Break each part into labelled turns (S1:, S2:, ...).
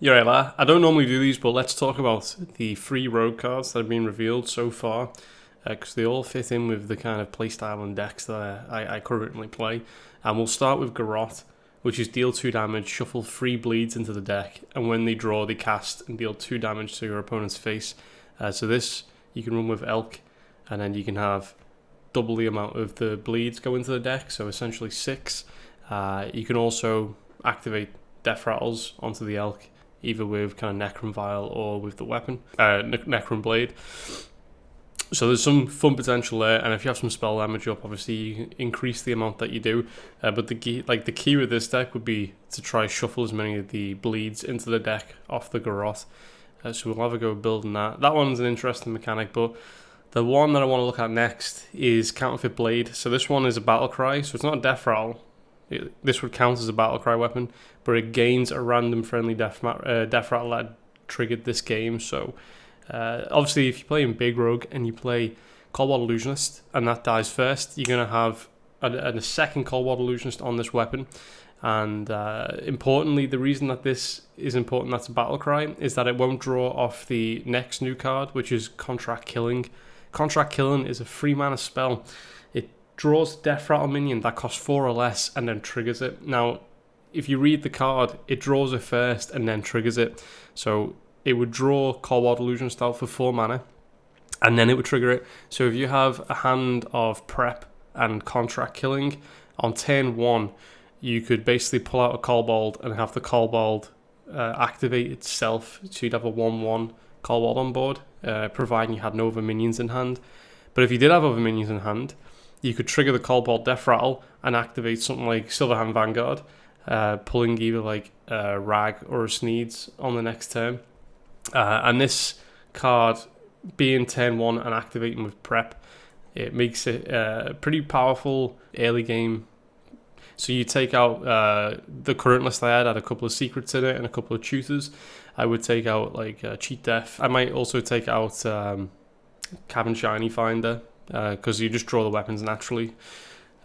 S1: You're right, La. I don't normally do these, but let's talk about the free rogue cards that have been revealed so far, because they all fit in with the kind of playstyle and decks that I currently play. And we'll start with Garrote, which is deal 2 damage, shuffle 3 bleeds into the deck, and when they draw, they cast and deal 2 damage to your opponent's face. So this, you can run with Elk, and then you can have double the amount of the bleeds go into the deck, so essentially 6. You can also activate Death Rattles onto the Elk, either with kind of Necron Vial or with the weapon, Necron Blade. So there's some fun potential there, and if you have some spell damage up, obviously you can increase the amount that you do. But the key with this deck would be to try shuffle as many of the bleeds into the deck off the Garrote. So we'll have a go building that. That one's an interesting mechanic, but the one that I want to look at next is Counterfeit Blade. So this one is a battle cry, so it's not a death rattle. This would count as a battle cry weapon, but it gains a random friendly death rattle that triggered this game. So obviously, if you play in Big Rogue and you play Cold Illusionist and that dies first, you're going to have a second Cold Illusionist on this weapon. And importantly, the reason that this is important, that's a battle cry, is that it won't draw off the next new card, which is Contract Killing. Contract Killing is a 3 mana spell. It draws a Death Rattle minion that costs 4 or less and then triggers it. Now, if you read the card, it draws it first and then triggers it. So it would draw Cold Illusionist out for 4 mana, and then it would trigger it. So if you have a hand of Prep and Contract Killing, on turn 1, you could basically pull out a Kobold and have the Kobold activate itself. So you'd have a 1/1 Kobold on board, providing you had no other minions in hand. But if you did have other minions in hand, you could trigger the Kobold Death Rattle and activate something like Silverhand Vanguard, pulling either like a Rag or a Sneeds on the next turn. And this card, being turn 1 and activating with Prep, it makes it pretty powerful early game. So you take out the current list I had a couple of secrets in it and a couple of tutors. I would take out like Cheat Death. I might also take out Cavern Shiny Finder, because you just draw the weapons naturally.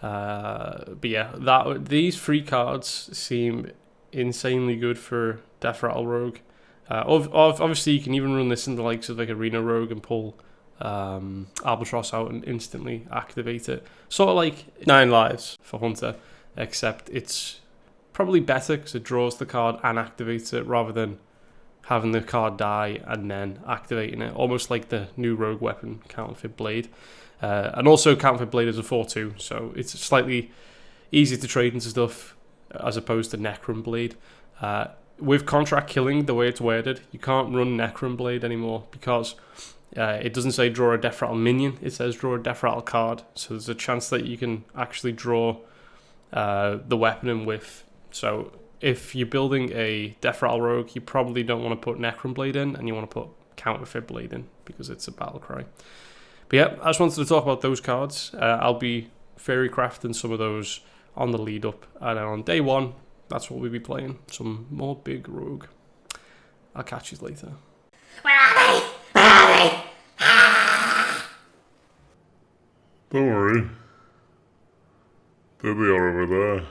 S1: But yeah, these 3 cards seem insanely good for Death Rattle Rogue. Obviously, you can even run this in the likes of like Arena Rogue and pull Albatross out and instantly activate it. Sort of like 9 lives for Hunter, except it's probably better because it draws the card and activates it rather than having the card die and then activating it. Almost like the new Rogue weapon, Counterfeit Blade. And also Counterfeit Blade is a 4/2, so it's slightly easier to trade into stuff as opposed to Necron Blade. With Contract Killing, the way it's worded, you can't run Necron Blade anymore because it doesn't say draw a Death Rattle minion, it says draw a Death Rattle card. So there's a chance that you can actually draw the weapon in whiff. So if you're building a Death Rattle Rogue, you probably don't want to put Necron Blade in, and you want to put Counterfeit Blade in because it's a battle cry. But yeah, I just wanted to talk about those cards. I'll be fairy crafting some of those on the lead up, and then on day 1, that's what we'll be playing. Some more Big Rogue. I'll catch you later.
S2: Where are they? Where are they?
S3: Don't worry. They'll be all over there.